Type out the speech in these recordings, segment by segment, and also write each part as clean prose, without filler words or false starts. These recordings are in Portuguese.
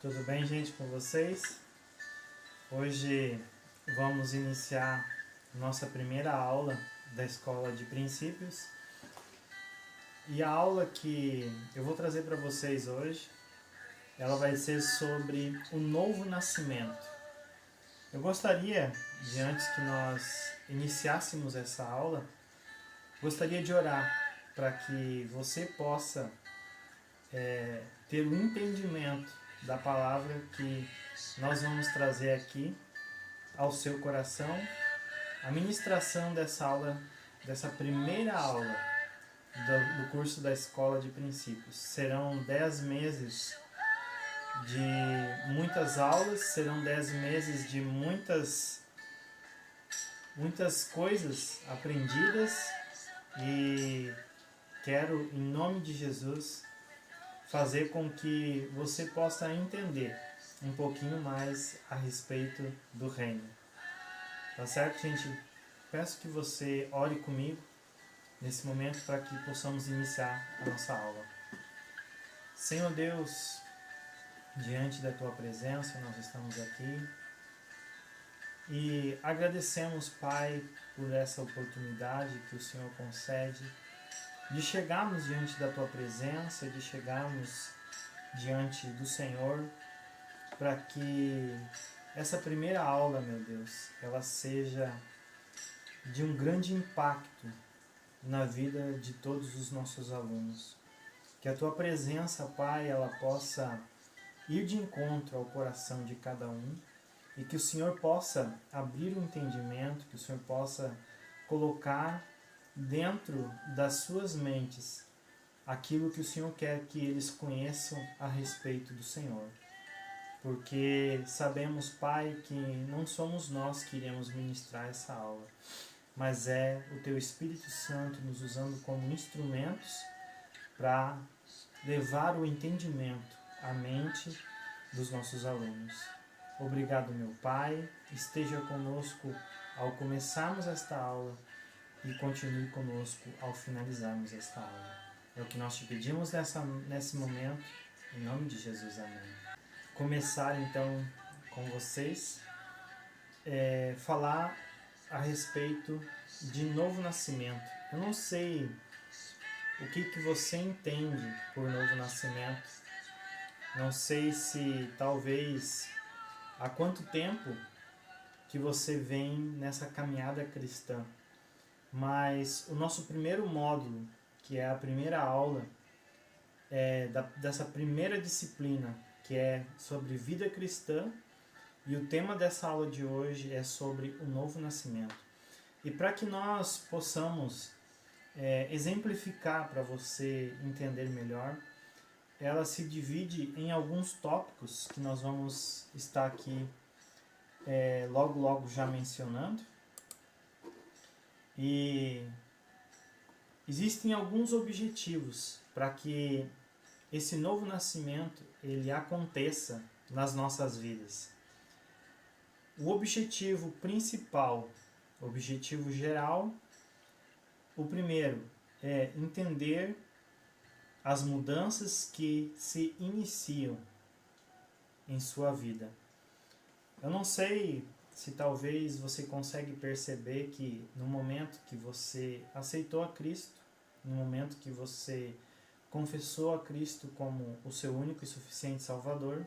Tudo bem, gente, com vocês? Hoje vamos iniciar nossa primeira aula da Escola de Princípios. E a aula que eu vou trazer para vocês hoje, ela vai ser sobre o novo nascimento. Eu gostaria, de antes que nós iniciássemos essa aula, gostaria de orar para que você possa ter um entendimento da palavra que nós vamos trazer aqui ao seu coração. A ministração dessa aula, dessa primeira aula do curso da Escola de Princípios, serão 10 meses de muitas aulas, serão 10 meses de muitas coisas aprendidas, e quero, em nome de Jesus, fazer com que você possa entender um pouquinho mais a respeito do reino. Tá certo, gente? Peço que você ore comigo nesse momento para que possamos iniciar a nossa aula. Senhor Deus, diante da Tua presença, nós estamos aqui e agradecemos, Pai, por essa oportunidade que o Senhor concede de chegarmos diante da Tua presença, de chegarmos diante do Senhor, para que essa primeira aula, meu Deus, ela seja de um grande impacto na vida de todos os nossos alunos. Que a Tua presença, Pai, ela possa ir de encontro ao coração de cada um, e que o Senhor possa abrir o entendimento, que o Senhor possa colocar dentro das suas mentes aquilo que o Senhor quer que eles conheçam a respeito do Senhor. Porque sabemos, Pai, que não somos nós que iremos ministrar essa aula, mas é o Teu Espírito Santo nos usando como instrumentos para levar o entendimento à mente dos nossos alunos. Obrigado, meu Pai, esteja conosco ao começarmos esta aula e continue conosco ao finalizarmos esta aula. É o que nós te pedimos nesse momento, em nome de Jesus, amém. Começar então com vocês, falar a respeito de novo nascimento. Eu não sei o que você entende por novo nascimento, não sei se talvez há quanto tempo que você vem nessa caminhada cristã, mas o nosso primeiro módulo, que é a primeira aula dessa primeira disciplina, que é sobre vida cristã, e o tema dessa aula de hoje é sobre o novo nascimento. E para que nós possamos exemplificar para você entender melhor, ela se divide em alguns tópicos que nós vamos estar aqui logo já mencionando. E existem alguns objetivos para que esse novo nascimento ele aconteça nas nossas vidas. O objetivo principal, o objetivo geral, o primeiro é entender as mudanças que se iniciam em sua vida. Eu não sei se talvez você consegue perceber que no momento que você aceitou a Cristo, no momento que você confessou a Cristo como o seu único e suficiente Salvador,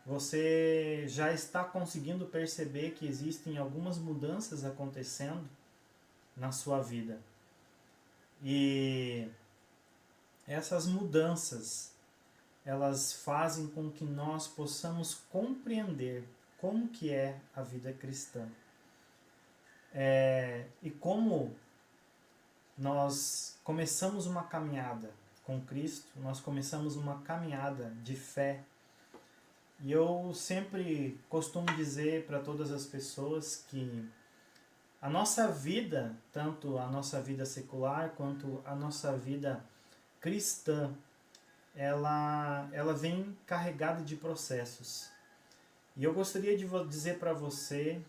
você já está conseguindo perceber que existem algumas mudanças acontecendo na sua vida. E essas mudanças, elas fazem com que nós possamos compreender como que é a vida cristã. E como nós começamos uma caminhada com Cristo, nós começamos uma caminhada de fé. E eu sempre costumo dizer para todas as pessoas que a nossa vida, tanto a nossa vida secular quanto a nossa vida cristã, ela vem carregada de processos. E eu gostaria de dizer para você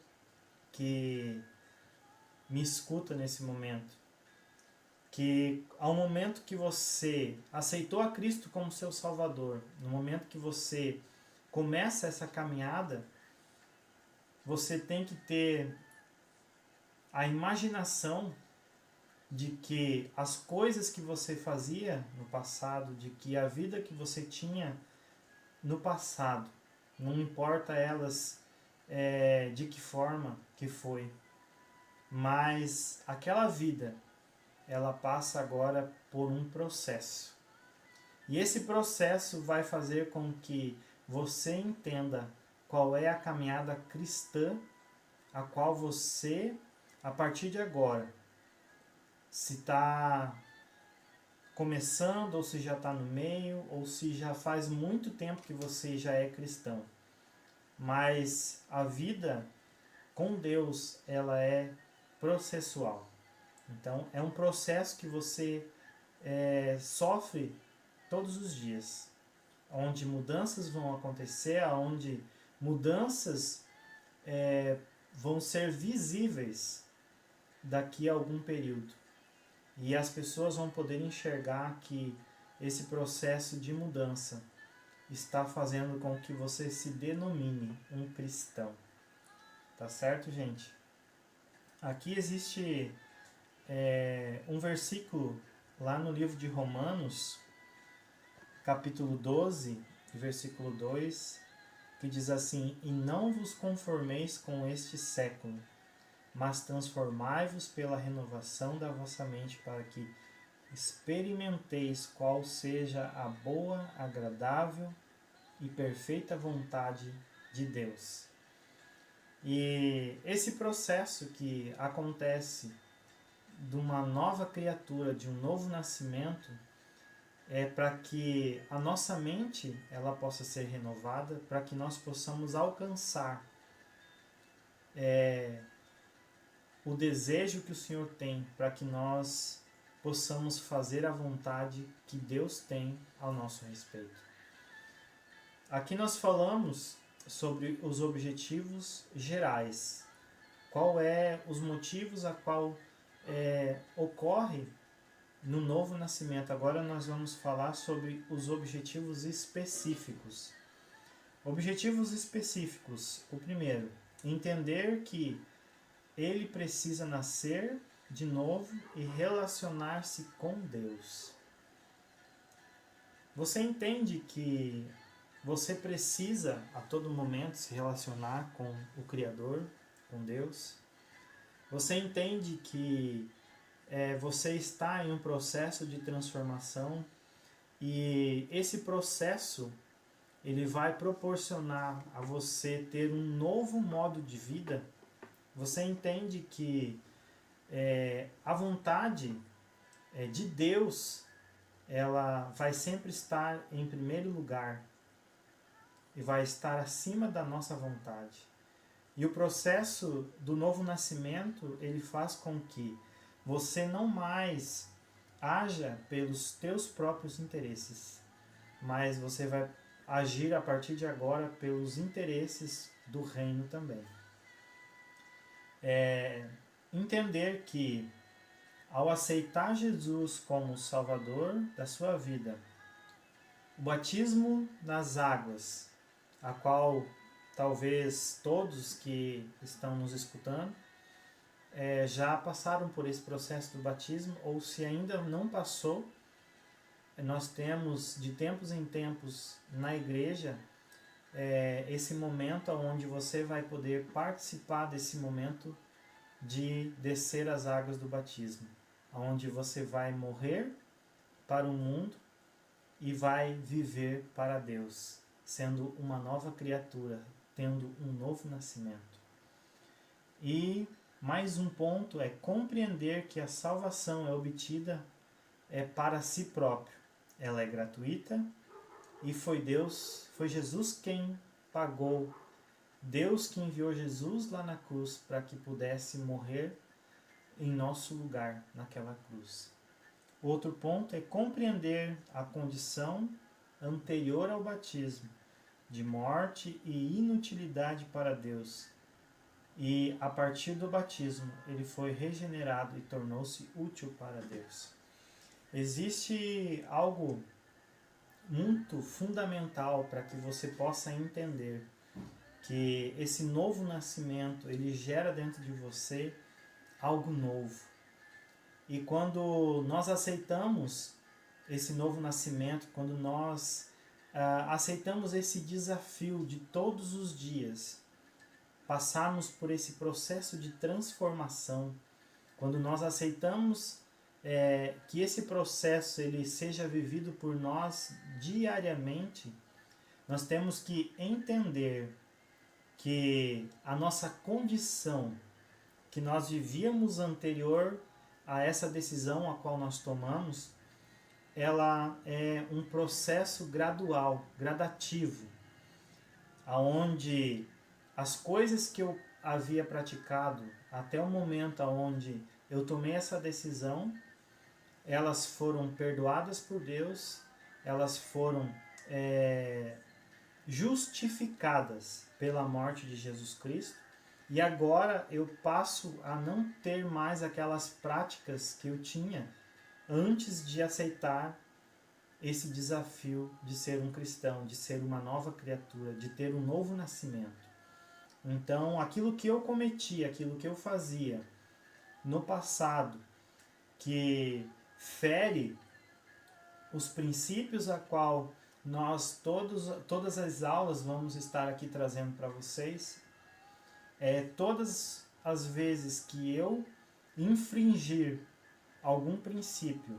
que me escuta nesse momento, que ao momento que você aceitou a Cristo como seu Salvador, no momento que você começa essa caminhada, você tem que ter a imaginação de que as coisas que você fazia no passado, de que a vida que você tinha no passado, não importa elas de que forma que foi, mas aquela vida, ela passa agora por um processo. E esse processo vai fazer com que você entenda qual é a caminhada cristã a qual você, a partir de agora, se está começando, ou se já está no meio, ou se já faz muito tempo que você já é cristão. Mas a vida com Deus, ela é processual. Então, é um processo que você sofre todos os dias, onde mudanças vão acontecer, onde mudanças vão ser visíveis daqui a algum período. E as pessoas vão poder enxergar que esse processo de mudança está fazendo com que você se denomine um cristão. Tá certo, gente? Aqui existe um versículo lá no livro de Romanos, capítulo 12, versículo 2, que diz assim: E não vos conformeis com este século, mas transformai-vos pela renovação da vossa mente, para que experimenteis qual seja a boa, agradável e perfeita vontade de Deus. E esse processo que acontece de uma nova criatura, de um novo nascimento, é para que a nossa mente ela possa ser renovada, para que nós possamos alcançar o desejo que o Senhor tem, para que nós possamos fazer a vontade que Deus tem ao nosso respeito. Aqui nós falamos sobre os objetivos gerais. Qual é os motivos a qual ocorre no novo nascimento. Agora nós vamos falar sobre os objetivos específicos. Objetivos específicos. O primeiro, entender que ele precisa nascer de novo e relacionar-se com Deus. Você entende que você precisa a todo momento se relacionar com o Criador, com Deus? Você entende que você está em um processo de transformação e esse processo ele vai proporcionar a você ter um novo modo de vida? Você entende que a vontade de Deus ela vai sempre estar em primeiro lugar e vai estar acima da nossa vontade. E o processo do novo nascimento, ele faz com que você não mais haja pelos teus próprios interesses, mas você vai agir a partir de agora pelos interesses do reino também. Entender que ao aceitar Jesus como Salvador da sua vida, o batismo nas águas, a qual talvez todos que estão nos escutando já passaram por esse processo do batismo, ou se ainda não passou, nós temos de tempos em tempos na igreja esse momento onde você vai poder participar desse momento de descer as águas do batismo, onde você vai morrer para o mundo e vai viver para Deus, sendo uma nova criatura, tendo um novo nascimento. E mais um ponto é compreender que a salvação é obtida para si próprio. Ela é gratuita e foi Jesus quem pagou. Deus que enviou Jesus lá na cruz para que pudesse morrer em nosso lugar naquela cruz. Outro ponto é compreender a condição anterior ao batismo, de morte e inutilidade para Deus. E a partir do batismo ele foi regenerado e tornou-se útil para Deus. Existe algo muito fundamental para que você possa entender que esse novo nascimento, ele gera dentro de você algo novo. E quando nós aceitamos esse novo nascimento, quando nós aceitamos esse desafio de todos os dias, passarmos por esse processo de transformação, quando nós aceitamos que esse processo ele seja vivido por nós diariamente, nós temos que entender que a nossa condição que nós vivíamos anterior a essa decisão a qual nós tomamos, ela é um processo gradual, gradativo, aonde as coisas que eu havia praticado até o momento onde eu tomei essa decisão, elas foram perdoadas por Deus, elas foram justificadas pela morte de Jesus Cristo, e agora eu passo a não ter mais aquelas práticas que eu tinha antes de aceitar esse desafio de ser um cristão, de ser uma nova criatura, de ter um novo nascimento. Então, aquilo que eu cometi, aquilo que eu fazia no passado, que fere os princípios a qual nós todas as aulas vamos estar aqui trazendo para vocês, todas as vezes que eu infringir algum princípio,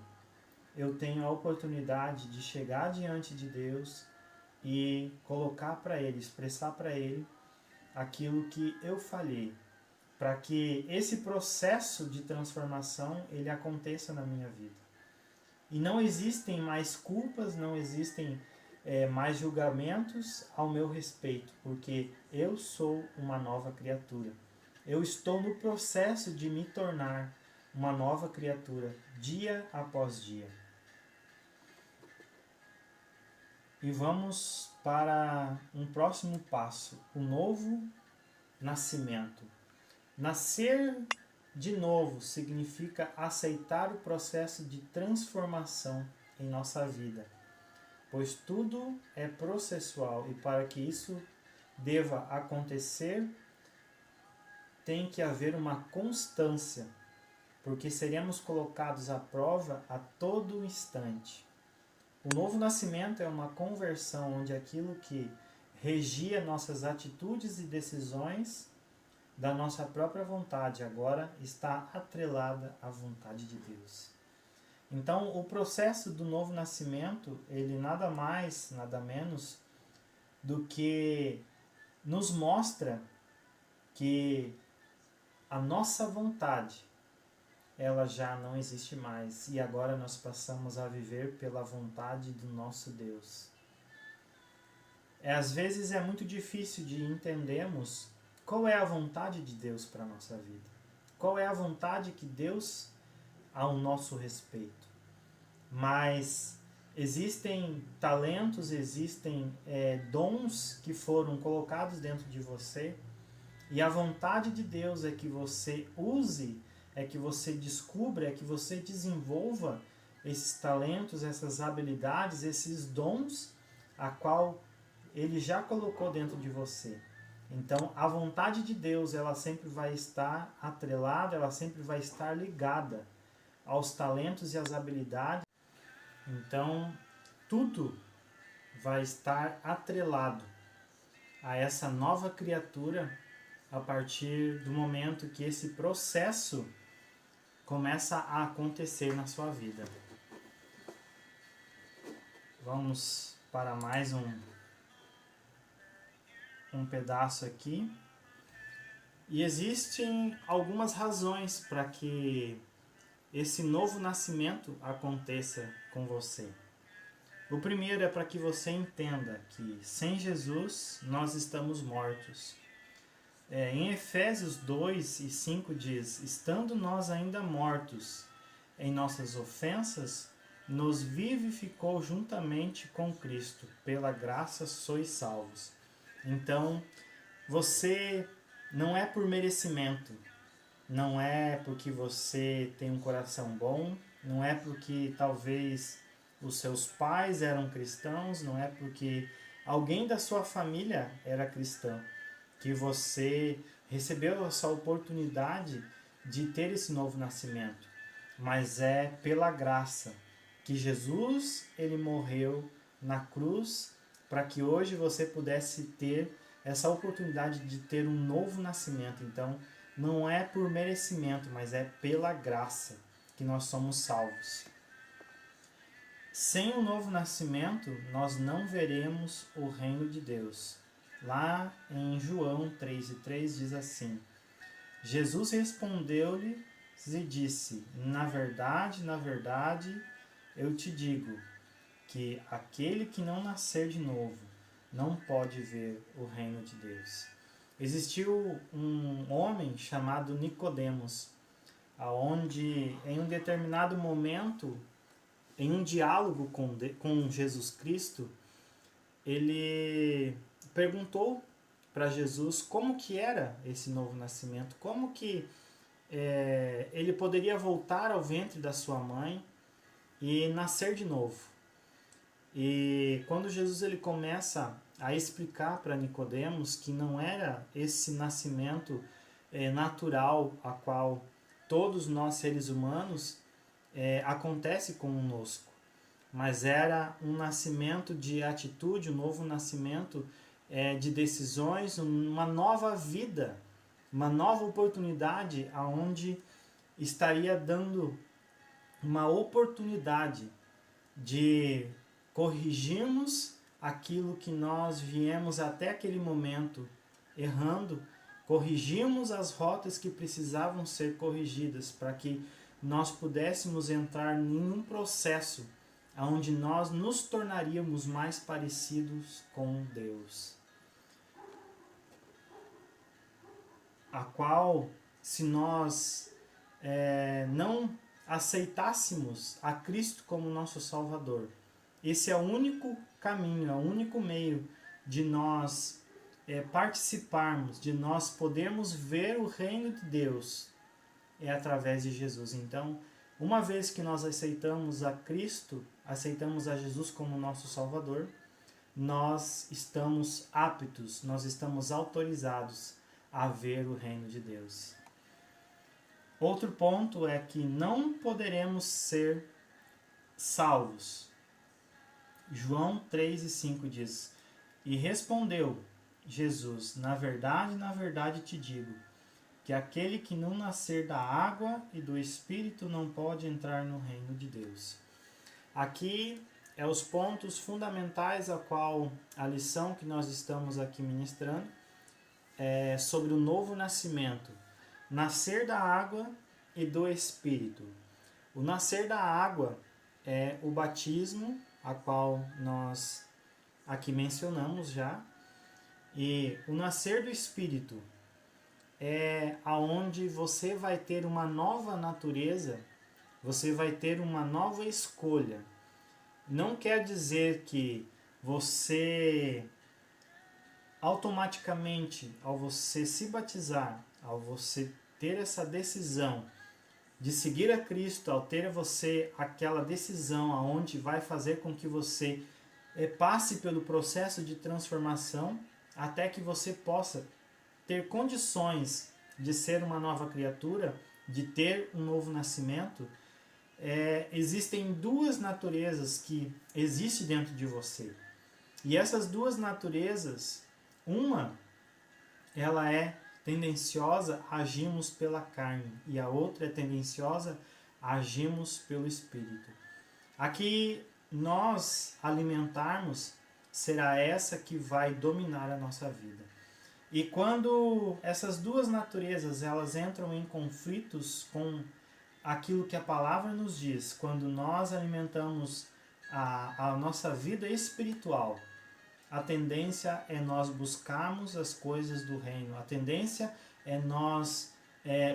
eu tenho a oportunidade de chegar diante de Deus e colocar para Ele, expressar para Ele aquilo que eu falhei, para que esse processo de transformação ele aconteça na minha vida. E não existem mais culpas, não existem mais julgamentos ao meu respeito, porque eu sou uma nova criatura. Eu estou no processo de me tornar uma nova criatura, dia após dia. E vamos para um próximo passo, o novo nascimento. Nascer de novo significa aceitar o processo de transformação em nossa vida, pois tudo é processual e para que isso deva acontecer tem que haver uma constância, porque seremos colocados à prova a todo instante. O novo nascimento é uma conversão onde aquilo que regia nossas atitudes e decisões da nossa própria vontade agora está atrelada à vontade de Deus. Então, o processo do novo nascimento, ele nada mais, nada menos do que nos mostra que a nossa vontade, ela já não existe mais e agora nós passamos a viver pela vontade do nosso Deus. Às vezes é muito difícil de entendermos qual é a vontade de Deus para a nossa vida. Qual é a vontade que Deus há ao nosso respeito. Mas existem talentos, existem dons que foram colocados dentro de você e a vontade de Deus é que você use, é que você descubra, é que você desenvolva esses talentos, essas habilidades, esses dons a qual Ele já colocou dentro de você. Então, a vontade de Deus, ela sempre vai estar atrelada, ela sempre vai estar ligada aos talentos e às habilidades. Então, tudo vai estar atrelado a essa nova criatura a partir do momento que esse processo começa a acontecer na sua vida. Vamos para mais um pedaço aqui. E existem algumas razões para que esse novo nascimento aconteça com você. O primeiro é para que você entenda que sem Jesus nós estamos mortos. Em Efésios 2 e 5 diz: estando nós ainda mortos em nossas ofensas, nos vivificou juntamente com Cristo, pela graça sois salvos. Então, você não é por merecimento, não é porque você tem um coração bom, não é porque talvez os seus pais eram cristãos, não é porque alguém da sua família era cristão que você recebeu essa oportunidade de ter esse novo nascimento, mas é pela graça que Jesus ele morreu na cruz para que hoje você pudesse ter essa oportunidade de ter um novo nascimento. Então, não é por merecimento, mas é pela graça que nós somos salvos. Sem o novo nascimento, nós não veremos o reino de Deus. Lá em João 3:3 diz assim: Jesus respondeu-lhe e disse: na verdade, eu te digo que aquele que não nascer de novo não pode ver o reino de Deus. Existiu um homem chamado Nicodemos, aonde em um determinado momento, em um diálogo com Jesus Cristo, ele perguntou para Jesus como que era esse novo nascimento, como que ele poderia voltar ao ventre da sua mãe e nascer de novo. E quando Jesus ele começa a explicar para Nicodemos que não era esse nascimento natural a qual todos nós seres humanos acontece conosco, mas era um nascimento de atitude, um novo nascimento de decisões, uma nova vida, uma nova oportunidade aonde estaria dando uma oportunidade de corrigirmos aquilo que nós viemos até aquele momento errando, corrigirmos as rotas que precisavam ser corrigidas para que nós pudéssemos entrar em um processo onde nós nos tornaríamos mais parecidos com Deus. A qual, se nós não aceitássemos a Cristo como nosso Salvador, esse é o único caminho, é o único meio de nós participarmos, de nós podermos ver o reino de Deus, é através de Jesus. Então, uma vez que nós aceitamos a Cristo, aceitamos a Jesus como nosso Salvador, nós estamos aptos, nós estamos autorizados a ver o reino de Deus. Outro ponto é que não poderemos ser salvos. João 3:5 diz: e respondeu Jesus: na verdade te digo, que aquele que não nascer da água e do Espírito não pode entrar no reino de Deus. Aqui é os pontos fundamentais a qual a lição que nós estamos aqui ministrando é sobre o novo nascimento. Nascer da água e do Espírito. O nascer da água é o batismo, a qual nós aqui mencionamos já, e o nascer do Espírito é aonde você vai ter uma nova natureza, você vai ter uma nova escolha. Não quer dizer que você automaticamente, ao você se batizar, ao você ter essa decisão de seguir a Cristo, ao ter você aquela decisão aonde vai fazer com que você passe pelo processo de transformação até que você possa ter condições de ser uma nova criatura, de ter um novo nascimento, existem duas naturezas que existem dentro de você. E essas duas naturezas, uma, ela é tendenciosa a agirmos pela carne, e a outra é tendenciosa a agirmos pelo Espírito. A que nós alimentarmos será essa que vai dominar a nossa vida. E quando essas duas naturezas elas entram em conflitos com aquilo que a palavra nos diz, quando nós alimentamos a nossa vida espiritual, a tendência é nós buscarmos as coisas do reino, a tendência é nós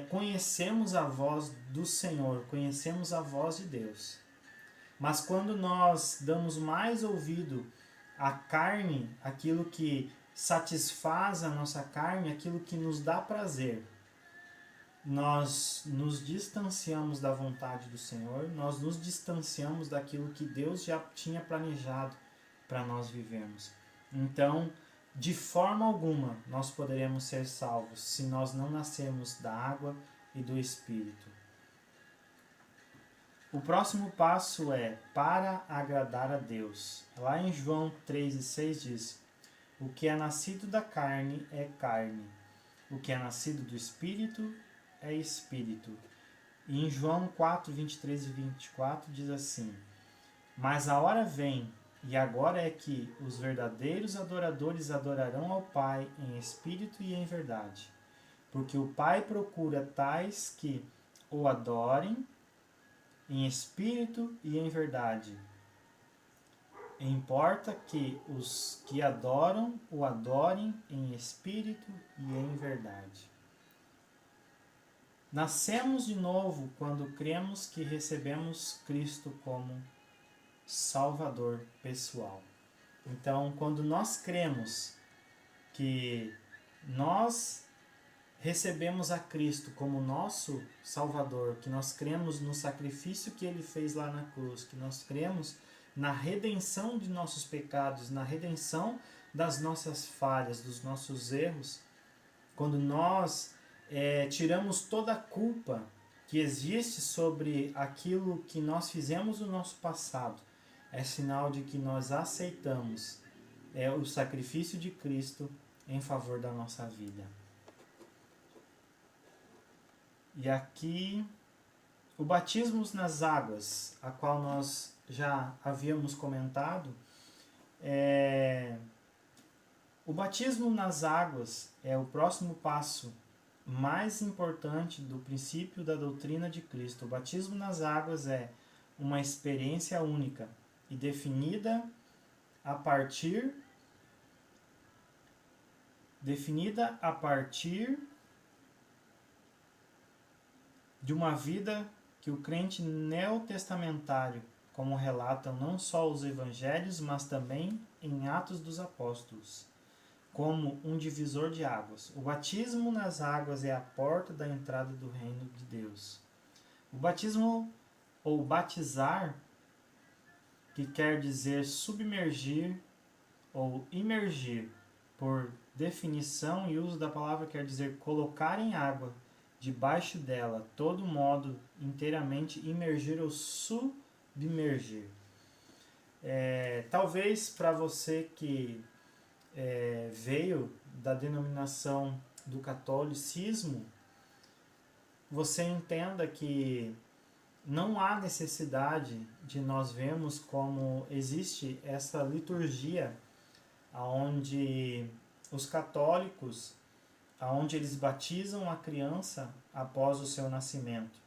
conhecermos a voz do Senhor, conhecemos a voz de Deus. Mas quando nós damos mais ouvido à carne, aquilo que satisfaz a nossa carne, aquilo que nos dá prazer, nós nos distanciamos da vontade do Senhor, nós nos distanciamos daquilo que Deus já tinha planejado para nós vivermos. Então, de forma alguma, nós poderemos ser salvos se nós não nascermos da água e do Espírito. O próximo passo é para agradar a Deus. Lá em João 3,6 diz: o que é nascido da carne é carne, o que é nascido do Espírito é Espírito. E em João 4, 23 e 24 diz assim: mas a hora vem, e agora é que os verdadeiros adoradores adorarão ao Pai em espírito e em verdade, porque o Pai procura tais que o adorem em espírito e em verdade. Importa que os que adoram o adorem em espírito e em verdade. Nascemos de novo quando cremos que recebemos Cristo como Salvador pessoal. Então, quando nós cremos que nós recebemos a Cristo como nosso Salvador, que nós cremos no sacrifício que Ele fez lá na cruz, que nós cremos na redenção de nossos pecados, na redenção das nossas falhas, dos nossos erros, quando nós tiramos toda a culpa que existe sobre aquilo que nós fizemos no nosso passado, é sinal de que nós aceitamos o sacrifício de Cristo em favor da nossa vida. E aqui, o batismo nas águas, a qual nós já havíamos comentado, o batismo nas águas é o próximo passo mais importante do princípio da doutrina de Cristo. O batismo nas águas é uma experiência única e definida a partir de uma vida que o crente neotestamentário, como relatam não só os evangelhos, mas também em Atos dos Apóstolos, como um divisor de águas. O batismo nas águas é a porta da entrada do reino de Deus. O batismo, ou batizar, que quer dizer submergir ou imergir, por definição e uso da palavra, quer dizer colocar em água, debaixo dela, todo modo, inteiramente imergir ou submergir. Talvez para você que veio da denominação do catolicismo, você entenda que não há necessidade de nós vermos como existe essa liturgia onde os católicos, onde eles batizam a criança após o seu nascimento.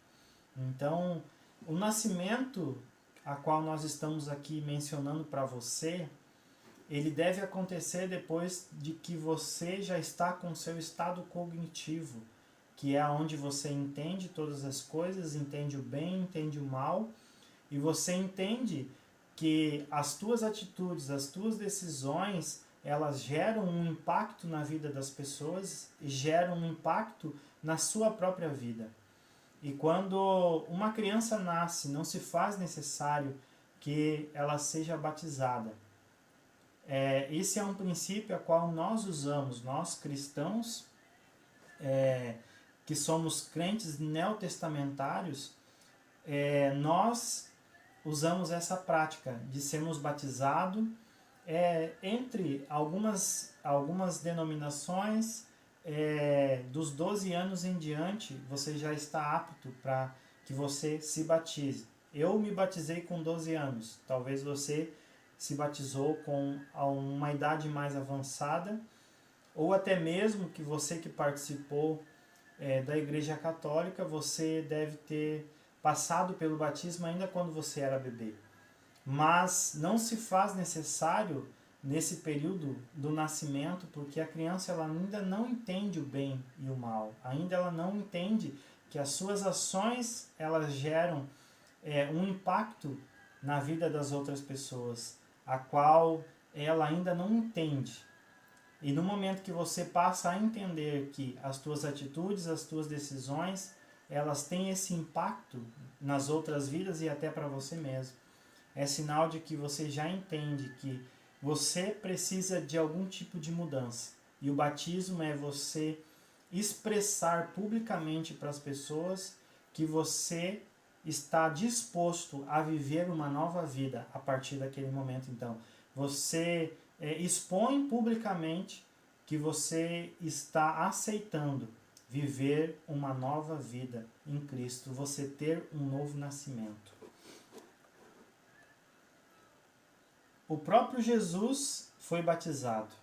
Então, o nascimento a qual nós estamos aqui mencionando para você, ele deve acontecer depois de que você já está com seu estado cognitivo, que é onde você entende todas as coisas, entende o bem, entende o mal, e você entende que as tuas atitudes, as tuas decisões, elas geram um impacto na vida das pessoas e geram um impacto na sua própria vida. E quando uma criança nasce, não se faz necessário que ela seja batizada. Esse é um princípio a qual nós usamos, nós cristãos, que somos crentes neotestamentários, nós usamos essa prática de sermos batizados. Entre algumas denominações, dos 12 anos em diante, você já está apto para que você se batize. Eu me batizei com 12 anos, talvez você se batizou com uma idade mais avançada, ou até mesmo que você que participou da Igreja Católica, você deve ter passado pelo batismo ainda quando você era bebê. Mas não se faz necessário nesse período do nascimento, porque a criança ela ainda não entende o bem e o mal, ainda ela não entende que as suas ações elas geram um impacto na vida das outras pessoas, a qual ela ainda não entende. E no momento que você passa a entender que as tuas atitudes, as tuas decisões, elas têm esse impacto nas outras vidas e até para você mesmo. É sinal de que você já entende que você precisa de algum tipo de mudança. E o batismo é você expressar publicamente para as pessoas que você está disposto a viver uma nova vida a partir daquele momento. Então, você expõe publicamente que você está aceitando viver uma nova vida em Cristo, você ter um novo nascimento. O próprio Jesus foi batizado.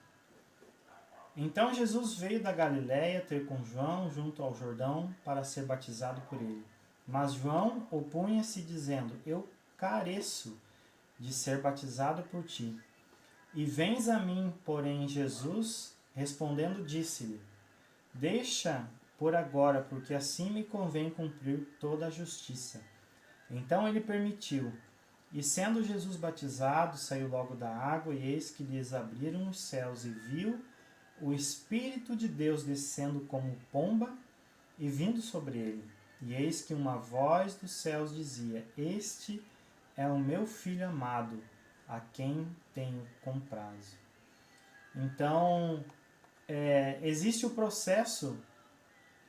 Então Jesus veio da Galiléia ter com João junto ao Jordão para ser batizado por ele. Mas João opunha-se dizendo: Eu careço de ser batizado por ti. E vens a mim, porém Jesus, respondendo, disse-lhe: Deixa por agora, porque assim me convém cumprir toda a justiça. Então ele permitiu. E sendo Jesus batizado, saiu logo da água, e eis que lhes abriram os céus, e viu o Espírito de Deus descendo como pomba e vindo sobre ele. E eis que uma voz dos céus dizia: Este é o meu Filho amado, a quem tenho comprazo. Então, existe o processo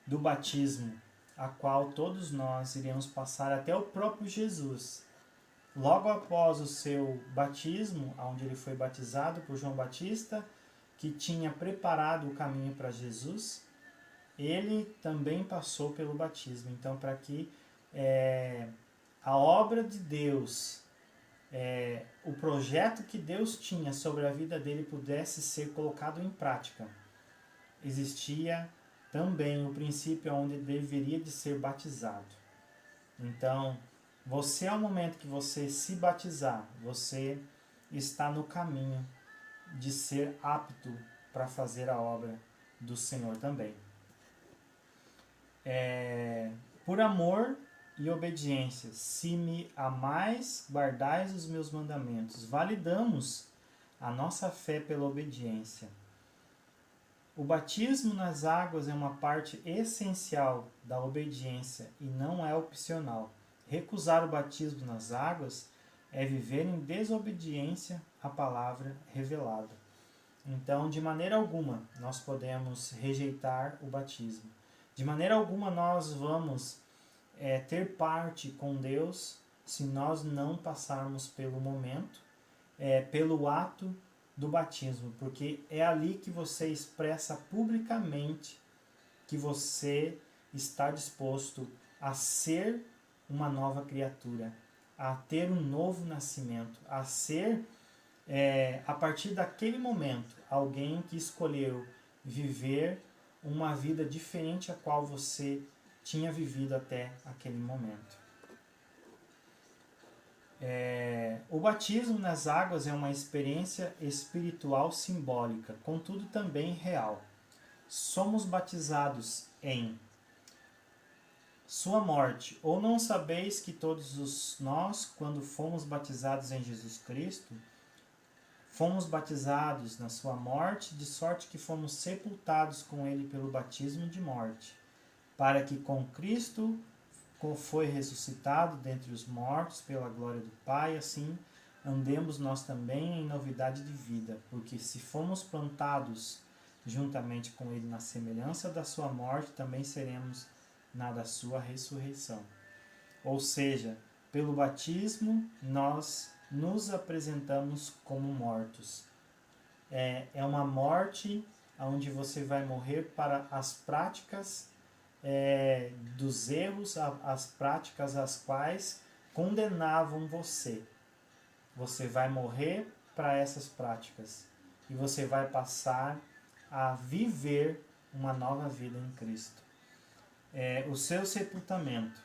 do batismo, a qual todos nós iremos passar, até o próprio Jesus. Logo após o seu batismo, onde ele foi batizado por João Batista, que tinha preparado o caminho para Jesus, ele também passou pelo batismo. Então, para que a obra de Deus, o projeto que Deus tinha sobre a vida dele pudesse ser colocado em prática, existia também o princípio onde deveria de ser batizado. Então, você, ao momento que você se batizar, você está no caminho de ser apto para fazer a obra do Senhor também. Por amor e obediência, se me amais, guardais os meus mandamentos. Validamos a nossa fé pela obediência. O batismo nas águas é uma parte essencial da obediência e não é opcional. Recusar o batismo nas águas é viver em desobediência à palavra revelada. Então, de maneira alguma, nós podemos rejeitar o batismo. De maneira alguma, nós vamos ter parte com Deus se nós não passarmos pelo momento, pelo ato do batismo, porque é ali que você expressa publicamente que você está disposto a ser uma nova criatura, a ter um novo nascimento, a ser, a partir daquele momento, alguém que escolheu viver uma vida diferente a qual você tinha vivido até aquele momento. O batismo nas águas é uma experiência espiritual simbólica, contudo também real. Somos batizados em sua morte. Ou não sabeis que todos nós, quando fomos batizados em Jesus Cristo, fomos batizados na sua morte, de sorte que fomos sepultados com ele pelo batismo de morte, para que com Cristo foi ressuscitado dentre os mortos pela glória do Pai, assim andemos nós também em novidade de vida, porque se fomos plantados juntamente com ele na semelhança da sua morte, também seremos na da sua ressurreição. Ou seja, pelo batismo nós nos apresentamos como mortos. É uma morte onde você vai morrer para as práticas dos erros, as práticas as quais condenavam você. Você vai morrer para essas práticas e você vai passar a viver uma nova vida em Cristo. O seu sepultamento.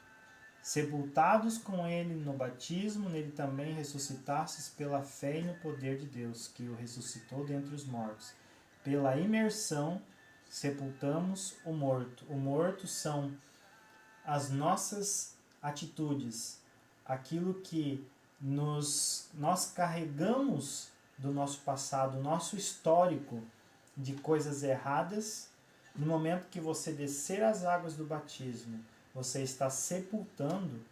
Sepultados com ele no batismo, nele também ressuscitastes pela fé e no poder de Deus, que o ressuscitou dentre os mortos. Pela imersão, sepultamos o morto. O morto são as nossas atitudes, aquilo que nós carregamos do nosso passado, nosso histórico de coisas erradas, no momento que você descer as águas do batismo, você está sepultando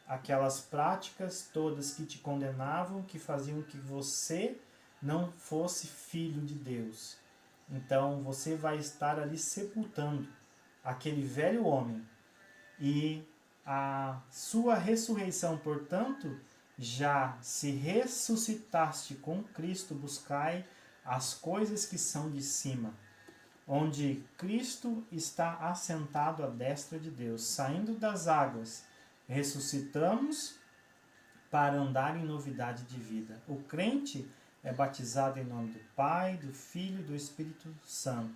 aquelas práticas todas que te condenavam, que faziam que você não fosse filho de Deus. Então você vai estar ali sepultando aquele velho homem. E a sua ressurreição, portanto, já se ressuscitaste com Cristo, buscai as coisas que são de cima, onde Cristo está assentado à destra de Deus. Saindo das águas, ressuscitamos para andar em novidade de vida. O crente é batizado em nome do Pai, do Filho e do Espírito Santo,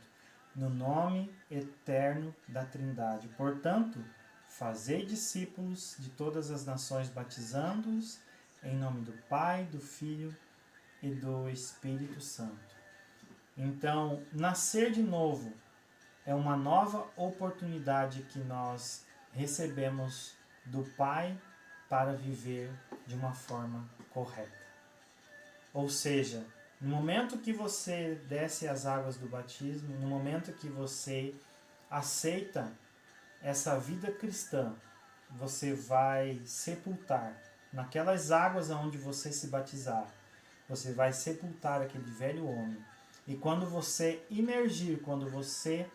no nome eterno da Trindade. Portanto, fazei discípulos de todas as nações, batizando-os em nome do Pai, do Filho e do Espírito Santo. Então, nascer de novo é uma nova oportunidade que nós recebemos do Pai para viver de uma forma correta. Ou seja, no momento que você desce as águas do batismo, no momento que você aceita essa vida cristã, você vai sepultar naquelas águas onde você se batizar, você vai sepultar aquele velho homem. E quando você imergir, quando você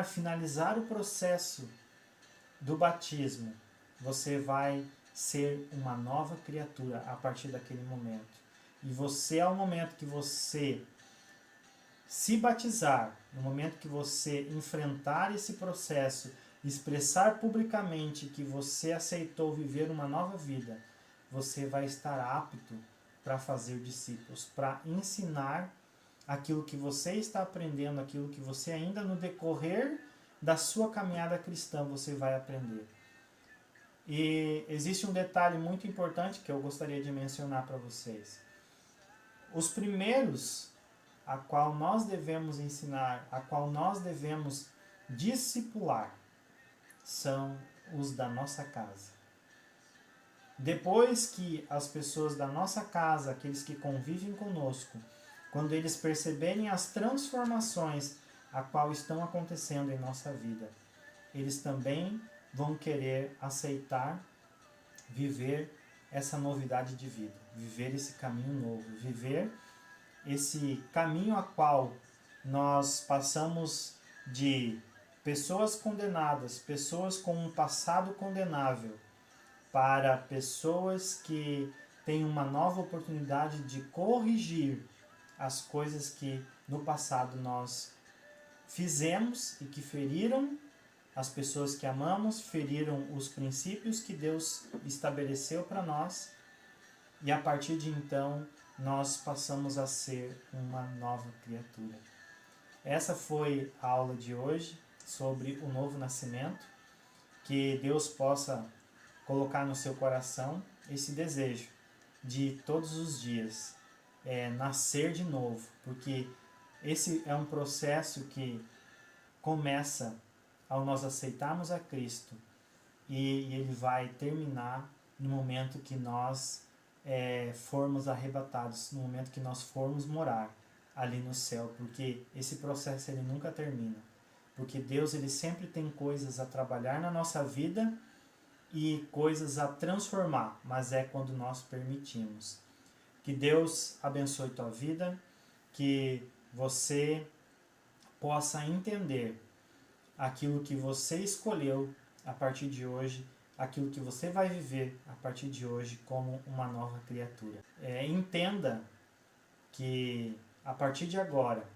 finalizar o processo do batismo, você vai ser uma nova criatura a partir daquele momento. E você, ao momento que você se batizar, no momento que você enfrentar esse processo, expressar publicamente que você aceitou viver uma nova vida, você vai estar apto para fazer discípulos, para ensinar aquilo que você está aprendendo, aquilo que você ainda no decorrer da sua caminhada cristã você vai aprender. E existe um detalhe muito importante que eu gostaria de mencionar para vocês. Os primeiros a qual nós devemos ensinar, a qual nós devemos discipular, são os da nossa casa. Depois que as pessoas da nossa casa, aqueles que convivem conosco, quando eles perceberem as transformações a qual estão acontecendo em nossa vida, eles também vão querer aceitar, viver essa novidade de vida, viver esse caminho novo, viver esse caminho a qual nós passamos de pessoas condenadas, pessoas com um passado condenável, para pessoas que têm uma nova oportunidade de corrigir as coisas que no passado nós fizemos e que feriram as pessoas que amamos, feriram os princípios que Deus estabeleceu para nós, e a partir de então nós passamos a ser uma nova criatura. Essa foi a aula de hoje sobre o novo nascimento. Que Deus possa colocar no seu coração esse desejo de todos os dias nascer de novo, porque esse é um processo que começa ao nós aceitarmos a Cristo e ele vai terminar no momento que nós formos arrebatados, no momento que nós formos morar ali no céu, porque esse processo ele nunca termina, porque Deus ele sempre tem coisas a trabalhar na nossa vida e coisas a transformar, mas é quando nós permitimos. Que Deus abençoe tua vida, que você possa entender aquilo que você escolheu a partir de hoje, aquilo que você vai viver a partir de hoje como uma nova criatura. Entenda que a partir de agora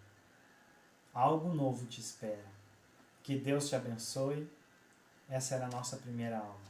algo novo te espera. Que Deus te abençoe. Essa era a nossa primeira aula.